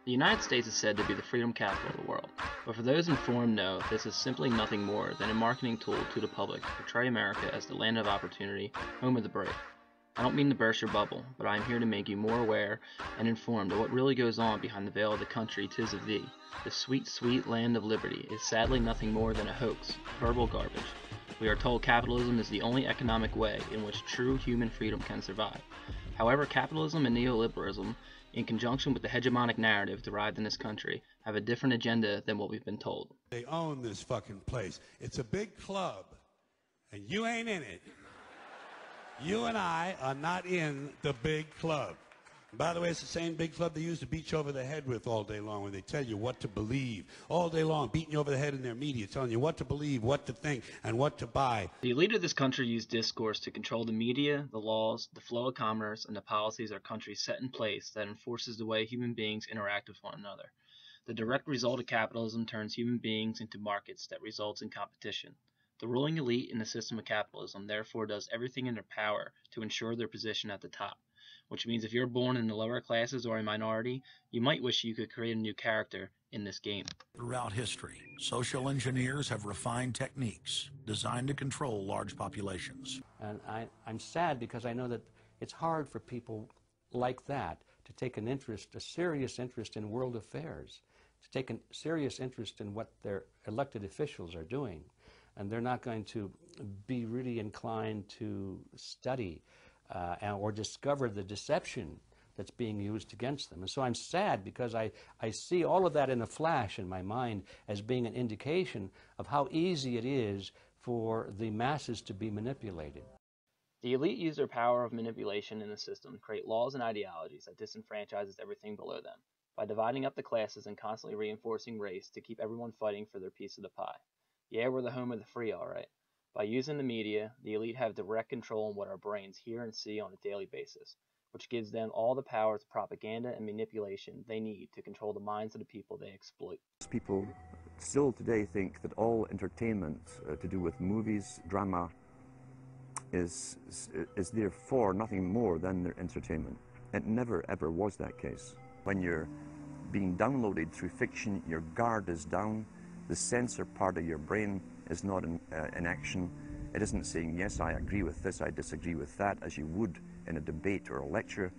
The United States is said to be the freedom capital of the world, but for those informed know this is simply nothing more than a marketing tool to the public to portray America as the land of opportunity, home of the brave. I don't mean to burst your bubble, but I am here to make you more aware and informed of what really goes on behind the veil of the country 'tis of thee. The sweet, sweet land of liberty is sadly nothing more than a hoax, verbal garbage. We are told capitalism is the only economic way in which true human freedom can survive. However, capitalism and neoliberalism, in conjunction with the hegemonic narrative derived in this country, have a different agenda than what we've been told. They own this fucking place. It's a big club, and you ain't in it. You and I are not in the big club. By the way, it's the same big club they used to beat you over the head with all day long when they tell you what to believe. All day long, beating you over the head in their media, telling you what to believe, what to think, and what to buy. The elite of this country use discourse to control the media, the laws, the flow of commerce, and the policies our country set in place that enforces the way human beings interact with one another. The direct result of capitalism turns human beings into markets that results in competition. The ruling elite in the system of capitalism therefore does everything in their power to ensure their position at the top, which means if you're born in the lower classes or a minority, you might wish you could create a new character in this game. Throughout history, social engineers have refined techniques designed to control large populations. And I'm sad because I know that it's hard for people like that to take an interest, a serious interest in world affairs, to take a serious interest in what their elected officials are doing. And they're not going to be really inclined to study or discover the deception that's being used against them. And so I'm sad because I see all of that in a flash in my mind as being an indication of how easy it is for the masses to be manipulated. The elite use their power of manipulation in the system to create laws and ideologies that disenfranchises everything below them, by dividing up the classes and constantly reinforcing race to keep everyone fighting for their piece of the pie. Yeah, we're the home of the free, all right. By using the media, the elite have direct control on what our brains hear and see on a daily basis, which gives them all the power to propaganda and manipulation they need to control the minds of the people they exploit. People still today think that all entertainment to do with movies, drama, is therefore nothing more than their entertainment. It never ever was that case. When you're being downloaded through fiction, your guard is down. The censor part of your brain is not in action. It isn't saying, yes, I agree with this, I disagree with that, as you would in a debate or a lecture.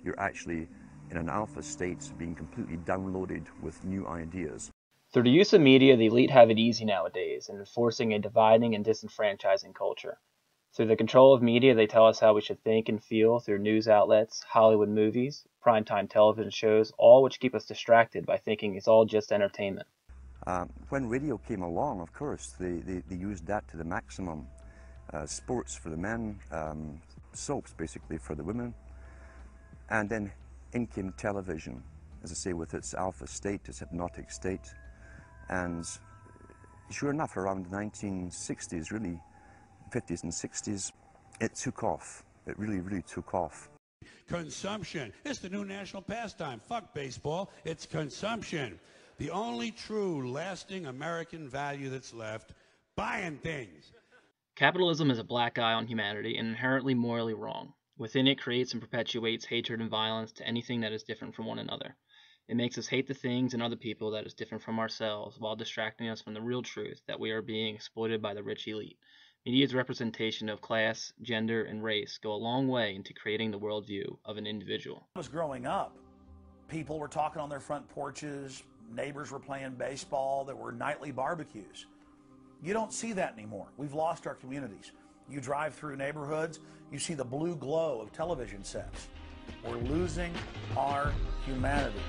You're actually in an alpha state being completely downloaded with new ideas. Through the use of media, the elite have it easy nowadays in enforcing a dividing and disenfranchising culture. Through the control of media, they tell us how we should think and feel through news outlets, Hollywood movies, primetime television shows, all which keep us distracted by thinking it's all just entertainment. When radio came along, of course, they used that to the maximum. Sports for the men, soaps basically for the women, and then in came television, as I say, with its alpha state, its hypnotic state, and sure enough, around the 1960s, really, 50s and 60s, it took off. It really, really took off. Consumption. It's the new national pastime. Fuck baseball. It's consumption. The only true, lasting American value that's left, buying things. Capitalism is a black eye on humanity and inherently morally wrong. Within it creates and perpetuates hatred and violence to anything that is different from one another. It makes us hate the things and other people that is different from ourselves while distracting us from the real truth that we are being exploited by the rich elite. Media's representation of class, gender, and race go a long way into creating the worldview of an individual. When I was growing up, people were talking on their front porches, neighbors were playing baseball, there were nightly barbecues. You don't see that anymore. We've lost our communities. You drive through neighborhoods, you see the blue glow of television sets. We're losing our humanity.